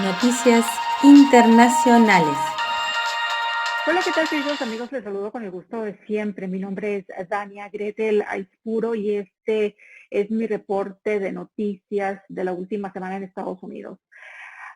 Noticias internacionales. Hola, ¿qué tal, queridos amigos? Les saludo con el gusto de siempre. Mi nombre es Dania Gretel Aispuro y este es mi reporte de noticias de la última semana en Estados Unidos.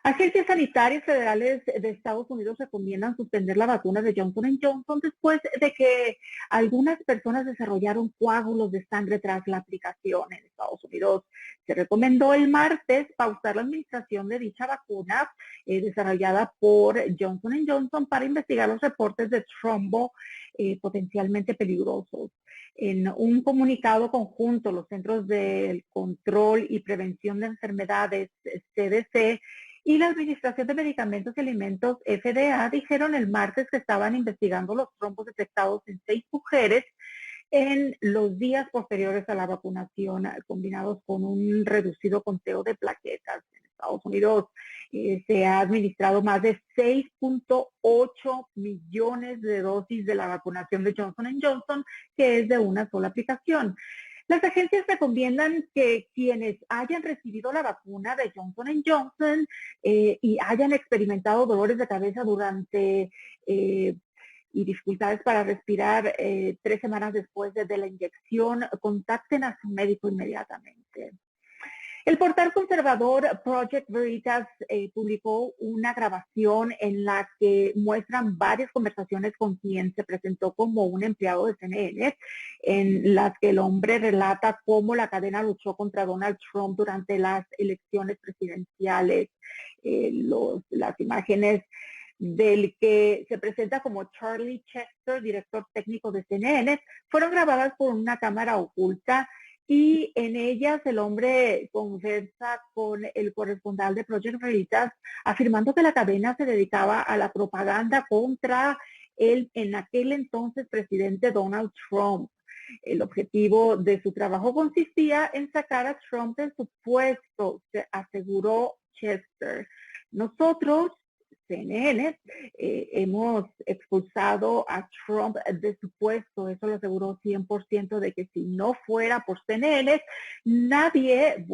Agencias sanitarias federales de Estados Unidos recomiendan suspender la vacuna de Johnson Johnson después de que algunas personas desarrollaron coágulos de sangre tras la aplicación. En Estados Unidos se recomendó el martes pausar la administración de dicha vacuna desarrollada por Johnson Johnson para investigar los reportes de trombo potencialmente peligrosos. En un comunicado conjunto, los Centros de Control y Prevención de Enfermedades, CDC, y la Administración de Medicamentos y Alimentos, FDA, dijeron el martes que estaban investigando los trombos detectados en 6 mujeres en los días posteriores a la vacunación, combinados con un reducido conteo de plaquetas. En Estados Unidos se ha administrado más de 6.8 millones de dosis de la vacunación de Johnson Johnson, que es de una sola aplicación. Las agencias recomiendan que quienes hayan recibido la vacuna de Johnson Johnson y hayan experimentado dolores de cabeza durante y dificultades para respirar 3 semanas después de la inyección, contacten a su médico inmediatamente. El portal conservador Project Veritas publicó una grabación en la que muestran varias conversaciones con quien se presentó como un empleado de CNN, en las que el hombre relata cómo la cadena luchó contra Donald Trump durante las elecciones presidenciales. Las imágenes del que se presenta como Charlie Chester, director técnico de CNN, fueron grabadas por una cámara oculta y en ellas el hombre conversa con el corresponsal de Project Veritas, afirmando que la cadena se dedicaba a la propaganda contra el en aquel entonces presidente Donald Trump. El objetivo de su trabajo consistía en sacar a Trump de su puesto, se aseguró Chester. Nosotros, CNN, hemos expulsado a Trump de su puesto, eso lo aseguró 100%, de que si no fuera por CNN, nadie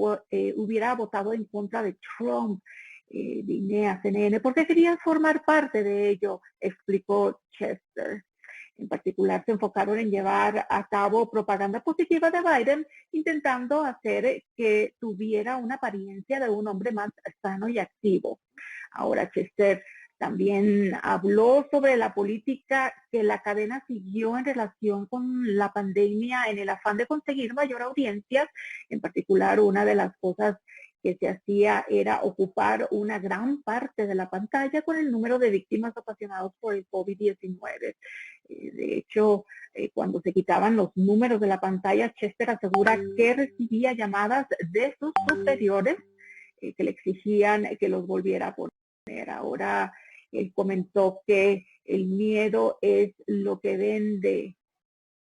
hubiera votado en contra de Trump. Vine a CNN porque quería formar parte de ello, explicó Chester. En particular, se enfocaron en llevar a cabo propaganda positiva de Biden, intentando hacer que tuviera una apariencia de un hombre más sano y activo. Ahora, Chester también habló sobre la política que la cadena siguió en relación con la pandemia en el afán de conseguir mayor audiencia. En particular, una de las cosas que se hacía era ocupar una gran parte de la pantalla con el número de víctimas ocasionados por el COVID-19. De hecho, cuando se quitaban los números de la pantalla, Chester asegura que recibía llamadas de sus superiores que le exigían que los volviera a poner. Ahora él comentó que el miedo es lo que vende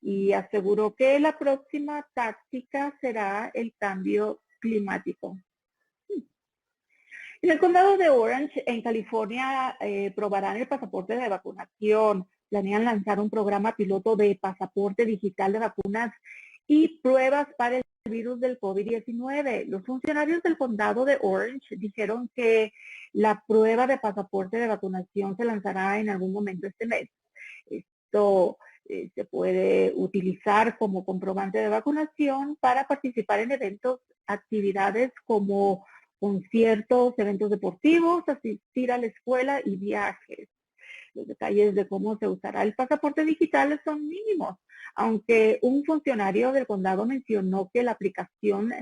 y aseguró que la próxima táctica será el cambio climático. En el condado de Orange, en California, probarán el pasaporte de vacunación. Planean lanzar un programa piloto de pasaporte digital de vacunas y pruebas para el virus del COVID-19. Los funcionarios del condado de Orange dijeron que la prueba de pasaporte de vacunación se lanzará en algún momento este mes. Esto se puede utilizar como comprobante de vacunación para participar en eventos, actividades como conciertos, eventos deportivos, asistir a la escuela y viajes. Los detalles de cómo se usará el pasaporte digital son mínimos, aunque un funcionario del condado mencionó que la aplicación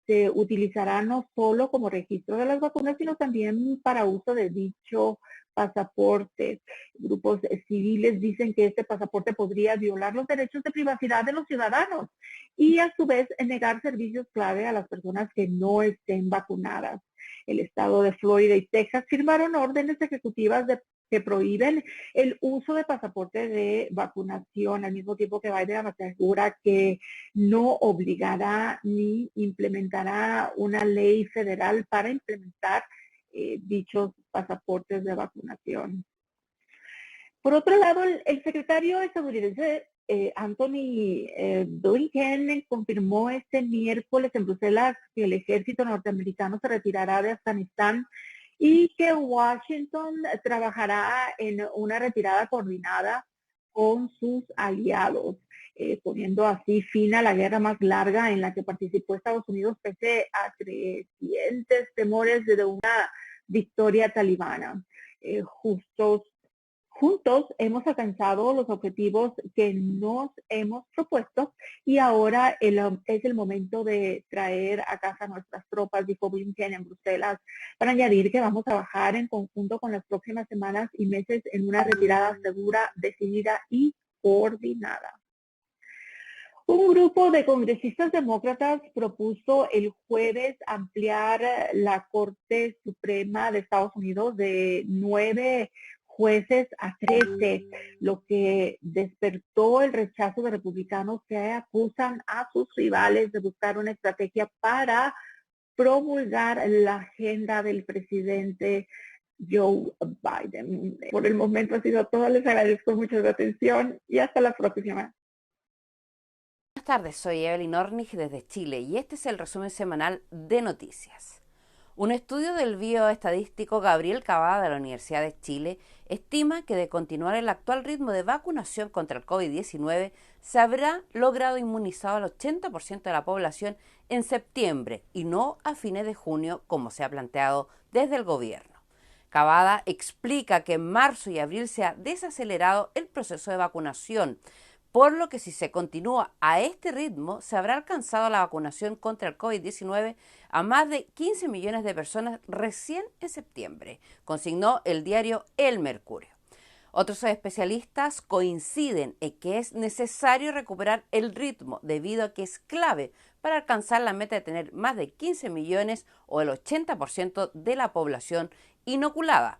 se utilizará no solo como registro de las vacunas, sino también para uso de dicho pasaporte. Grupos civiles dicen que este pasaporte podría violar los derechos de privacidad de los ciudadanos y a su vez negar servicios clave a las personas que no estén vacunadas. El estado de Florida y Texas firmaron órdenes ejecutivas que prohíben el uso de pasaporte de vacunación, al mismo tiempo que Biden asegura que no obligará ni implementará una ley federal para implementar dichos pasaportes de vacunación. Por otro lado, el secretario estadounidense Anthony Blinken confirmó este miércoles en Bruselas que el ejército norteamericano se retirará de Afganistán y que Washington trabajará en una retirada coordinada con sus aliados, poniendo así fin a la guerra más larga en la que participó Estados Unidos pese a crecientes temores de una victoria talibana. Juntos hemos alcanzado los objetivos que nos hemos propuesto y ahora es el momento de traer a casa nuestras tropas, dijo Blinken en Bruselas, para añadir que vamos a trabajar en conjunto con las próximas semanas y meses en una retirada segura, decidida y coordinada. Un grupo de congresistas demócratas propuso el jueves ampliar la Corte Suprema de Estados Unidos de 9 jueces a 13, lo que despertó el rechazo de republicanos que acusan a sus rivales de buscar una estrategia para promulgar la agenda del presidente Joe Biden. Por el momento ha sido todo. Les agradezco mucho su atención y hasta la próxima. Buenas tardes, soy Evelyn Ornig desde Chile y este es el resumen semanal de noticias. Un estudio del bioestadístico Gabriel Cavada de la Universidad de Chile estima que de continuar el actual ritmo de vacunación contra el COVID-19 se habrá logrado inmunizado al 80% de la población en septiembre y no a fines de junio como se ha planteado desde el gobierno. Cavada explica que en marzo y abril se ha desacelerado el proceso de vacunación, por lo que si se continúa a este ritmo, se habrá alcanzado la vacunación contra el COVID-19 a más de 15 millones de personas recién en septiembre, consignó el diario El Mercurio. Otros especialistas coinciden en que es necesario recuperar el ritmo debido a que es clave para alcanzar la meta de tener más de 15 millones o el 80% de la población inoculada.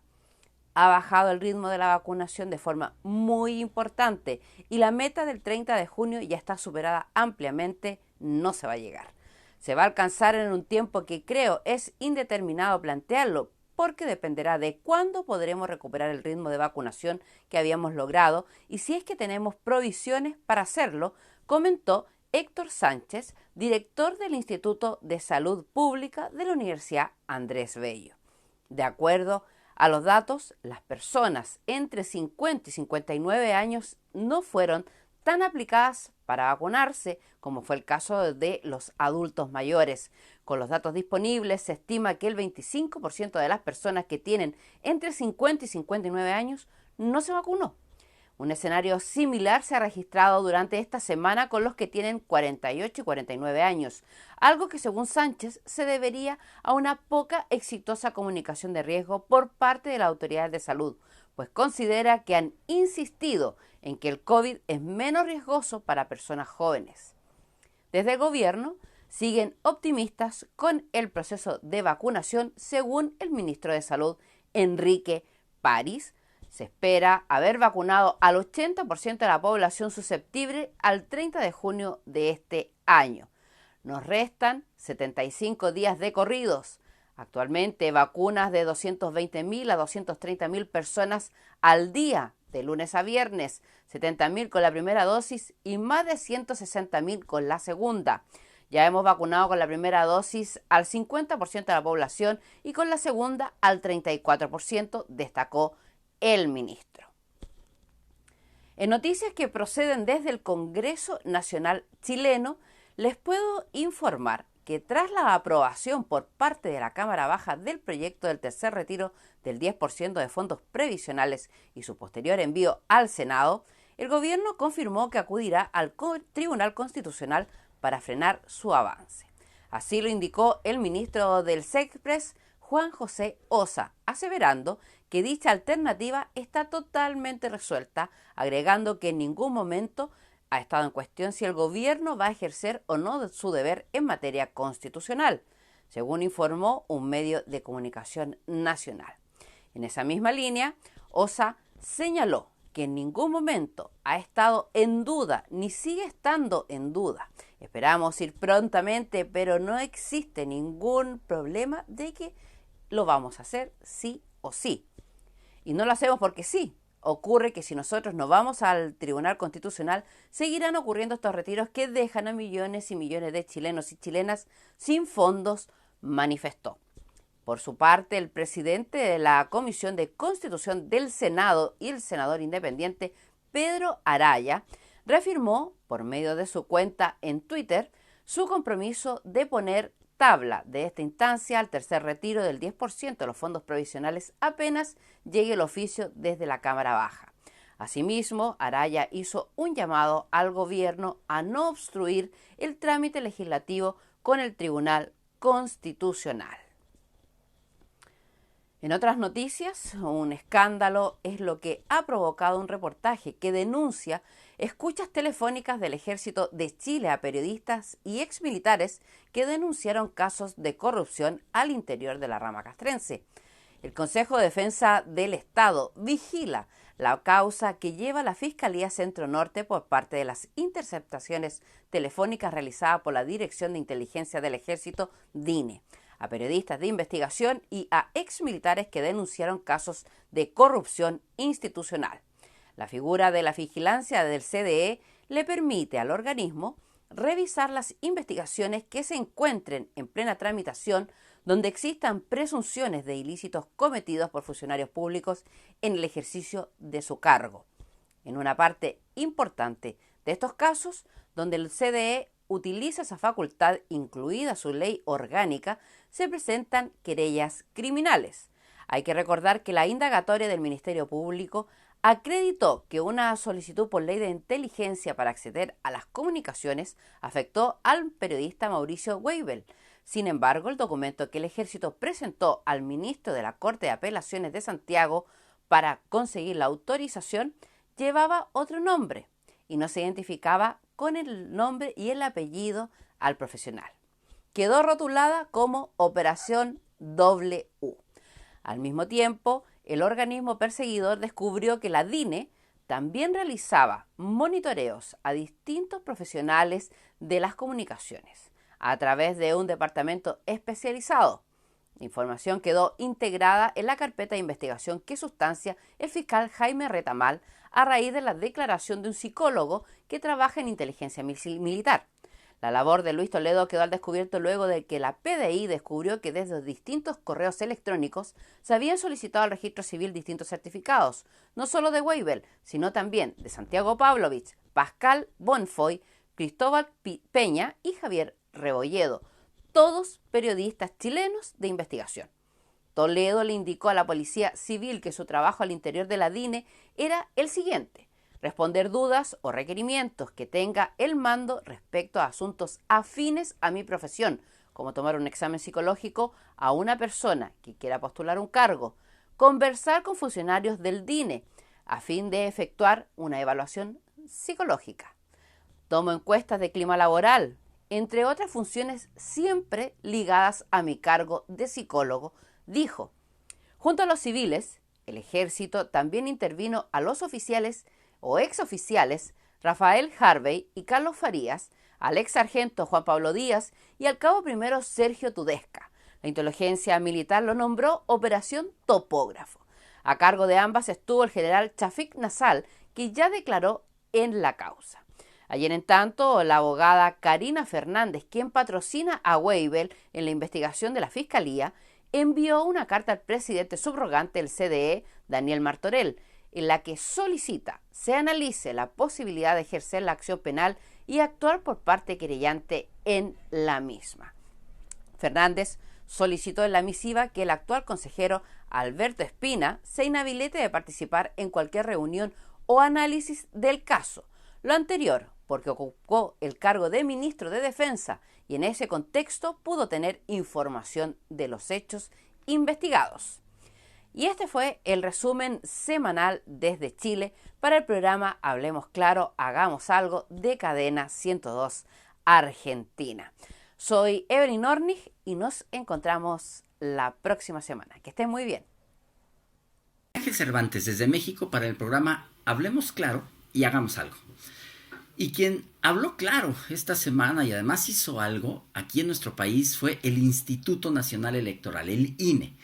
Ha bajado el ritmo de la vacunación de forma muy importante y la meta del 30 de junio ya está superada ampliamente, no se va a llegar. Se va a alcanzar en un tiempo que creo es indeterminado plantearlo porque dependerá de cuándo podremos recuperar el ritmo de vacunación que habíamos logrado y si es que tenemos provisiones para hacerlo, comentó Héctor Sánchez, director del Instituto de Salud Pública de la Universidad Andrés Bello. De acuerdo a los datos, las personas entre 50 y 59 años no fueron tan aplicadas para vacunarse como fue el caso de los adultos mayores. Con los datos disponibles, se estima que el 25% de las personas que tienen entre 50 y 59 años no se vacunó. Un escenario similar se ha registrado durante esta semana con los que tienen 48 y 49 años, algo que según Sánchez se debería a una poca exitosa comunicación de riesgo por parte de las autoridades de salud, pues considera que han insistido en que el COVID es menos riesgoso para personas jóvenes. Desde el gobierno siguen optimistas con el proceso de vacunación según el ministro de Salud, Enrique París. Se espera haber vacunado al 80% de la población susceptible al 30 de junio de este año. Nos restan 75 días de corridos. Actualmente vacunas de 220.000 a 230.000 personas al día, de lunes a viernes, 70.000 con la primera dosis y más de 160.000 con la segunda. Ya hemos vacunado con la primera dosis al 50% de la población y con la segunda al 34%, destacó el ministro. En noticias que proceden desde el Congreso Nacional chileno, les puedo informar que tras la aprobación por parte de la Cámara Baja del proyecto del tercer retiro del 10% de fondos previsionales y su posterior envío al Senado, el gobierno confirmó que acudirá al Tribunal Constitucional para frenar su avance. Así lo indicó el ministro del SECPRES, Juan José Ossa, aseverando que dicha alternativa está totalmente resuelta, agregando que en ningún momento ha estado en cuestión si el gobierno va a ejercer o no su deber en materia constitucional, según informó un medio de comunicación nacional. En esa misma línea, Ossa señaló que en ningún momento ha estado en duda ni sigue estando en duda. Esperamos ir prontamente, pero no existe ningún problema de que lo vamos a hacer sí o sí. Y no lo hacemos porque sí. Ocurre que si nosotros no vamos al Tribunal Constitucional, seguirán ocurriendo estos retiros que dejan a millones y millones de chilenos y chilenas sin fondos, manifestó. Por su parte, el presidente de la Comisión de Constitución del Senado y el senador independiente Pedro Araya reafirmó, por medio de su cuenta en Twitter, su compromiso de poner tabla de esta instancia al tercer retiro del 10% de los fondos provisionales apenas llegue el oficio desde la Cámara Baja. Asimismo, Araya hizo un llamado al gobierno a no obstruir el trámite legislativo con el Tribunal Constitucional. En otras noticias, un escándalo es lo que ha provocado un reportaje que denuncia escuchas telefónicas del Ejército de Chile a periodistas y exmilitares que denunciaron casos de corrupción al interior de la rama castrense. El Consejo de Defensa del Estado vigila la causa que lleva la Fiscalía Centro Norte por parte de las interceptaciones telefónicas realizadas por la Dirección de Inteligencia del Ejército, DINE, a periodistas de investigación y a exmilitares que denunciaron casos de corrupción institucional. La figura de la vigilancia del CDE le permite al organismo revisar las investigaciones que se encuentren en plena tramitación donde existan presunciones de ilícitos cometidos por funcionarios públicos en el ejercicio de su cargo. En una parte importante de estos casos, donde el CDE utiliza esa facultad, incluida su ley orgánica, se presentan querellas criminales. Hay que recordar que la indagatoria del Ministerio Público acreditó que una solicitud por ley de inteligencia para acceder a las comunicaciones afectó al periodista Mauricio Weibel. Sin embargo, el documento que el Ejército presentó al ministro de la Corte de Apelaciones de Santiago para conseguir la autorización llevaba otro nombre y no se identificaba con el nombre y el apellido al profesional. Quedó rotulada como Operación W. Al mismo tiempo, el organismo perseguidor descubrió que la DINE también realizaba monitoreos a distintos profesionales de las comunicaciones a través de un departamento especializado. La información quedó integrada en la carpeta de investigación que sustancia el fiscal Jaime Retamal a raíz de la declaración de un psicólogo que trabaja en inteligencia militar. La labor de Luis Toledo quedó al descubierto luego de que la PDI descubrió que desde distintos correos electrónicos se habían solicitado al registro civil distintos certificados, no solo de Weibel, sino también de Santiago Pavlovich, Pascal Bonfoy, Cristóbal Peña y Javier Rebolledo, todos periodistas chilenos de investigación. Toledo le indicó a la Policía Civil que su trabajo al interior de la DINE era el siguiente: responder dudas o requerimientos que tenga el mando respecto a asuntos afines a mi profesión, como tomar un examen psicológico a una persona que quiera postular un cargo, conversar con funcionarios del DINE a fin de efectuar una evaluación psicológica, tomo encuestas de clima laboral, entre otras funciones siempre ligadas a mi cargo de psicólogo, dijo. Junto a los civiles, el Ejército también intervino a los oficiales o exoficiales Rafael Harvey y Carlos Farías, al ex sargento Juan Pablo Díaz y al cabo primero Sergio Tudesca. La inteligencia militar lo nombró Operación Topógrafo. A cargo de ambas estuvo el general Chafik Nasal, que ya declaró en la causa. Ayer, en tanto, la abogada Karina Fernández, quien patrocina a Weibel en la investigación de la Fiscalía, envió una carta al presidente subrogante del CDE, Daniel Martorell, en la que solicita se analice la posibilidad de ejercer la acción penal y actuar por parte querellante en la misma. Fernández solicitó en la misiva que el actual consejero Alberto Espina se inhabilite de participar en cualquier reunión o análisis del caso. Lo anterior porque ocupó el cargo de ministro de Defensa y en ese contexto pudo tener información de los hechos investigados. Y este fue el resumen semanal desde Chile para el programa Hablemos Claro, Hagamos Algo de Cadena 102 Argentina. Soy Evelyn Ornig y nos encontramos la próxima semana. Que estén muy bien. Ángel Cervantes desde México para el programa Hablemos Claro y Hagamos Algo. Y quien habló claro esta semana y además hizo algo aquí en nuestro país fue el Instituto Nacional Electoral, el INE,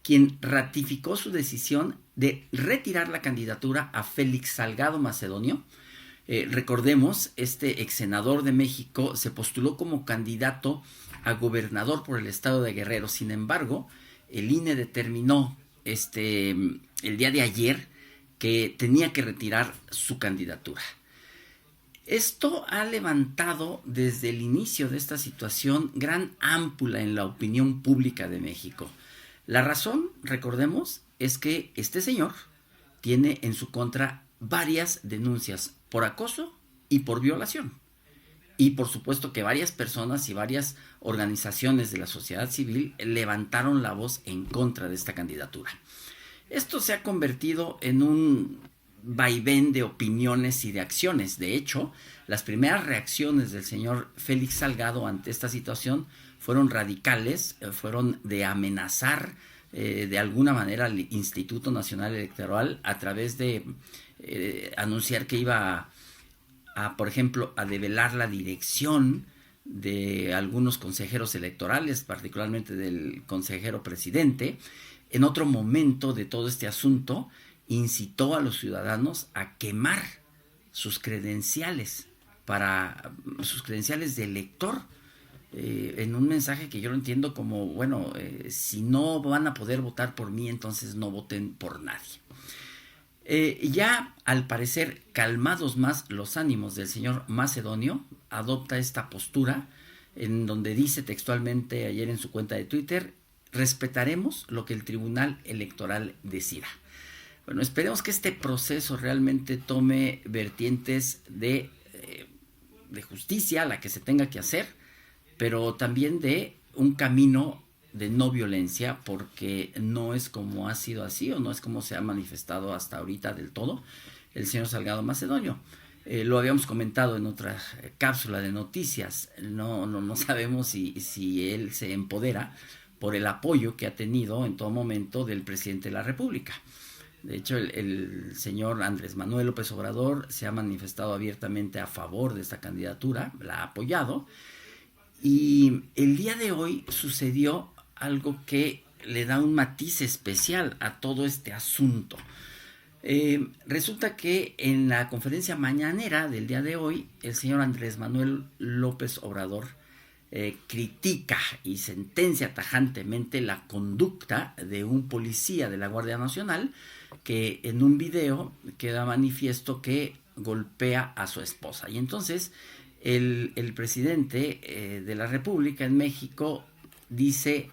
quien ratificó su decisión de retirar la candidatura a Félix Salgado Macedonio. Recordemos, este ex senador de México se postuló como candidato a gobernador por el estado de Guerrero. Sin embargo, el INE determinó el día de ayer que tenía que retirar su candidatura. Esto ha levantado desde el inicio de esta situación gran ámpula en la opinión pública de México. La razón, recordemos, es que este señor tiene en su contra varias denuncias por acoso y por violación. Y por supuesto que varias personas y varias organizaciones de la sociedad civil levantaron la voz en contra de esta candidatura. Esto se ha convertido en un vaivén de opiniones y de acciones. De hecho, las primeras reacciones del señor Félix Salgado ante esta situación fueron radicales, fueron de amenazar de alguna manera al Instituto Nacional Electoral a través de anunciar que iba por ejemplo, a develar la dirección de algunos consejeros electorales, particularmente del consejero presidente. En otro momento de todo este asunto, incitó a los ciudadanos a quemar sus credenciales de elector, en un mensaje que yo lo entiendo como, bueno, si no van a poder votar por mí, entonces no voten por nadie. Ya al parecer calmados más los ánimos del señor Macedonio, adopta esta postura en donde dice textualmente ayer en su cuenta de Twitter: respetaremos lo que el Tribunal Electoral decida. Bueno, esperemos que este proceso realmente tome vertientes de justicia, la que se tenga que hacer, pero también de un camino de no violencia, porque no es como ha sido así, o no es como se ha manifestado hasta ahorita del todo el señor Salgado Macedonio. Lo habíamos comentado en otra cápsula de noticias. No sabemos si él se empodera por el apoyo que ha tenido en todo momento del presidente de la República. De hecho, el señor Andrés Manuel López Obrador se ha manifestado abiertamente a favor de esta candidatura, la ha apoyado, y el día de hoy sucedió algo que le da un matiz especial a todo este asunto. Resulta que en la conferencia mañanera del día de hoy, el señor Andrés Manuel López Obrador critica y sentencia tajantemente la conducta de un policía de la Guardia Nacional que en un video queda manifiesto que golpea a su esposa. Y entonces el presidente de la República en México dice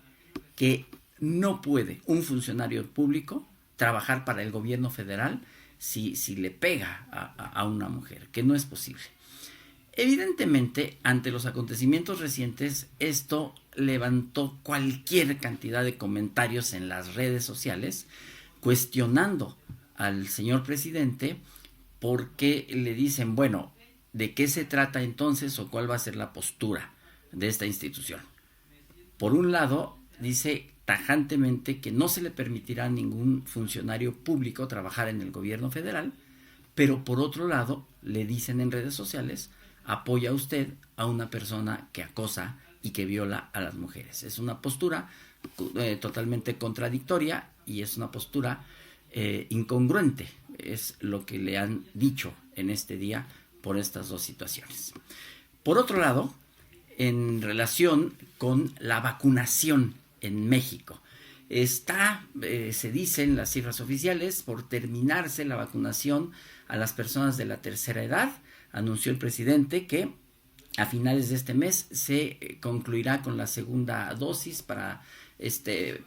que no puede un funcionario público trabajar para el gobierno federal si le pega a una mujer, que no es posible. Evidentemente, ante los acontecimientos recientes, esto levantó cualquier cantidad de comentarios en las redes sociales cuestionando al señor presidente, porque le dicen, bueno, ¿de qué se trata entonces o cuál va a ser la postura de esta institución? Por un lado, dice tajantemente que no se le permitirá a ningún funcionario público trabajar en el gobierno federal, pero por otro lado, le dicen en redes sociales, apoya usted a una persona que acosa y que viola a las mujeres. Es una postura totalmente contradictoria y es una postura incongruente, es lo que le han dicho en este día por estas dos situaciones. Por otro lado, en relación con la vacunación en México, se dicen las cifras oficiales, por terminarse la vacunación a las personas de la tercera edad. Anunció el presidente que a finales de este mes se concluirá con la segunda dosis para este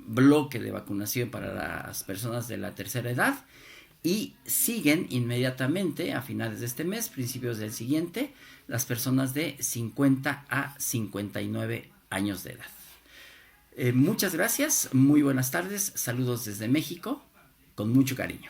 bloque de vacunación para las personas de la tercera edad, y siguen inmediatamente a finales de este mes, principios del siguiente, las personas de 50 a 59 años de edad. Muchas gracias, muy buenas tardes, saludos desde México, con mucho cariño.